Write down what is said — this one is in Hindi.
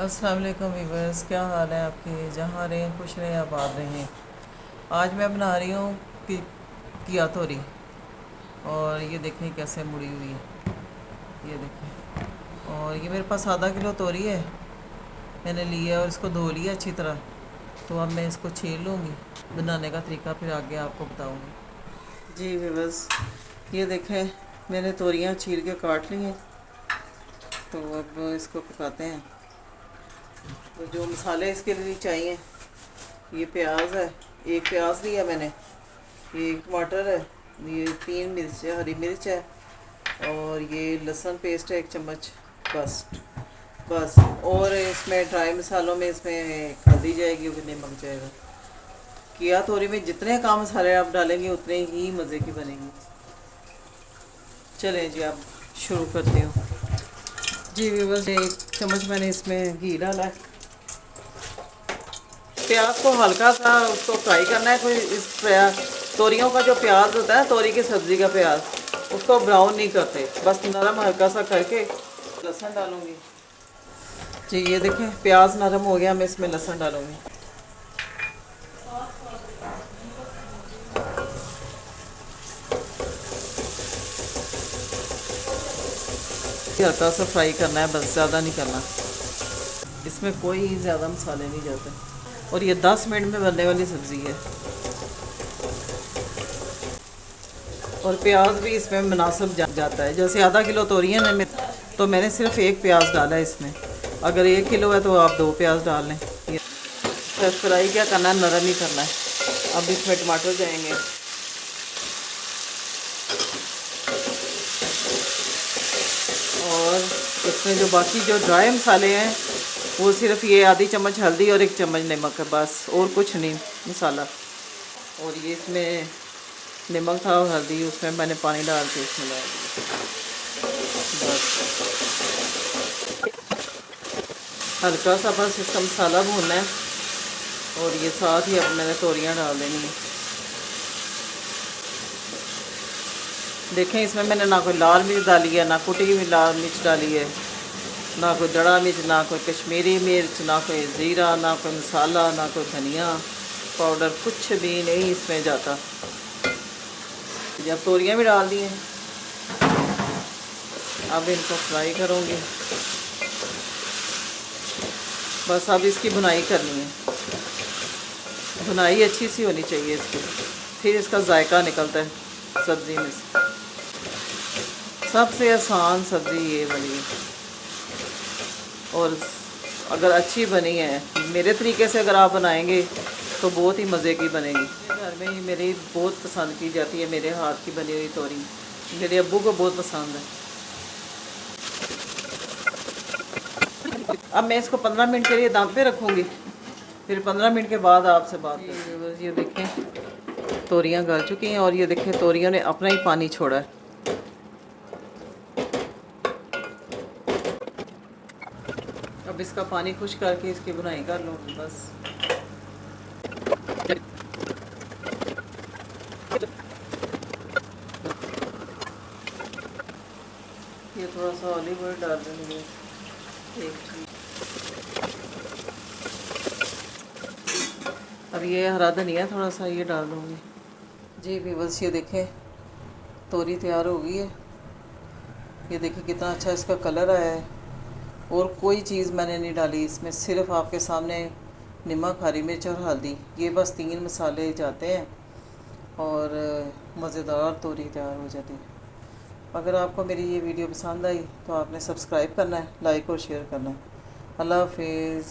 अस्सलाम वालेकुम वीवर्स, क्या हाल है आपके। जहाँ रहें खुश रहें आबाद रहें। आज मैं बना रही हूँ किया तोरी। और ये देखें कैसे मुड़ी हुई है, ये देखें। और ये मेरे पास आधा किलो तोरी है, मैंने लिया और इसको धो लिया अच्छी तरह। तो अब मैं इसको छील लूँगी। बनाने का तरीका फिर आगे आपको बताऊँगी। जी वीवर्स, ये देखें मैंने तोरियाँ छील के काट ली हैं। तो अब इसको पकाते हैं। तो जो मसाले इसके लिए चाहिए, ये प्याज है, एक प्याज लिया मैंने, ये एक टमाटर है, ये 3 मिर्च है, हरी मिर्च है, और ये लहसुन पेस्ट है 1 चम्मच। बस बस। और इसमें ड्राई मसालों में इसमें हल्दी जाएगी और नमक जाएगा। किया तोरी में जितने काम मसाले आप डालेंगे उतने ही मज़े की बनेगी। चलें जी, अब शुरू करती हूँ। जी बस 1 चम्मच मैंने इसमें घी डाला है। प्याज को हल्का सा उसको फ्राई करना है। कोई इस प्याज तोरियों का जो प्याज होता है, तोरी की सब्ज़ी का प्याज, उसको ब्राउन नहीं करते, बस नरम हल्का सा करके लहसुन डालूँगी। जी ये देखें प्याज नरम हो गया, मैं इसमें लहसुन डालूँगी। हल्का सा फ्राई करना है, बस ज़्यादा नहीं करना। इसमें कोई ज़्यादा मसाले नहीं जाते। और ये 10 मिनट में बनने वाली सब्ज़ी है। और प्याज भी इसमें मुनासिब जाता है। जैसे आधा किलो तोरी है ना, तो मैंने सिर्फ एक प्याज डाला है इसमें। अगर 1 किलो है तो आप 2 प्याज डाल लें। ये फ्राई क्या करना है, नरम ही करना है। अब इसमें टमाटर जाएंगे। और इसमें जो बाकी जो ड्राई मसाले हैं, वो सिर्फ ये आधी चम्मच हल्दी और 1 चम्मच नमक है, बस और कुछ नहीं मसाला। और ये इसमें नमक था और हल्दी, उसमें मैंने पानी डाल के इसमें डाल दिया। बस हल्का सा बस इसका मसाला भूनना है। और ये साथ ही अब मैंने तोरियां डाल देनी है। देखें इसमें मैंने ना कोई लाल मिर्च डाली है, ना कुटी हुई लाल मिर्च डाली है, ना कोई दड़ा मिर्च, ना कोई कश्मीरी मिर्च, ना कोई ज़ीरा, ना कोई मसाला, ना कोई धनिया पाउडर, कुछ भी नहीं इसमें जाता। जब तोरियां भी डाल दी हैं, अब इनको फ्राई करूँगी। बस अब इसकी बुनाई करनी है। बुनाई अच्छी सी होनी चाहिए इसकी, फिर इसका जायका निकलता है सब्ज़ी में से। सबसे आसान सब्ज़ी ये बनी है। और अगर अच्छी बनी है मेरे तरीके से, अगर आप बनाएंगे तो बहुत ही मज़े की बनेगी। घर में ही मेरी बहुत पसंद की जाती है, मेरे हाथ की बनी हुई तोरी मेरे अब्बू को बहुत पसंद है। अब मैं इसको 15 मिनट के लिए दम पे रखूँगी, फिर 15 मिनट के बाद आपसे बात करूँगी। ये देखें तोरियां गल चुकी हैं, और ये देखें तोरियों ने अपना ही पानी छोड़ा है। अब इसका पानी खुश करके इसकी बुनाई कर लूँगी बस। ये थोड़ा सा ऑलिव ऑयल डाल देंगे, एक। अब ये हरा धनिया थोड़ा सा ये डाल दूँगी। जी भी बस ये देखें तोरी तैयार हो गई है। ये देखिए कितना अच्छा इसका कलर आया है। और कोई चीज़ मैंने नहीं डाली इसमें, सिर्फ आपके सामने नमक, हरी मिर्च और हल्दी, ये बस 3 मसाले जाते हैं और मज़ेदार तोरी तैयार हो जाती है। अगर आपको मेरी ये वीडियो पसंद आई तो आपने सब्सक्राइब करना है, लाइक और शेयर करना है। अल्लाह हाफिज़।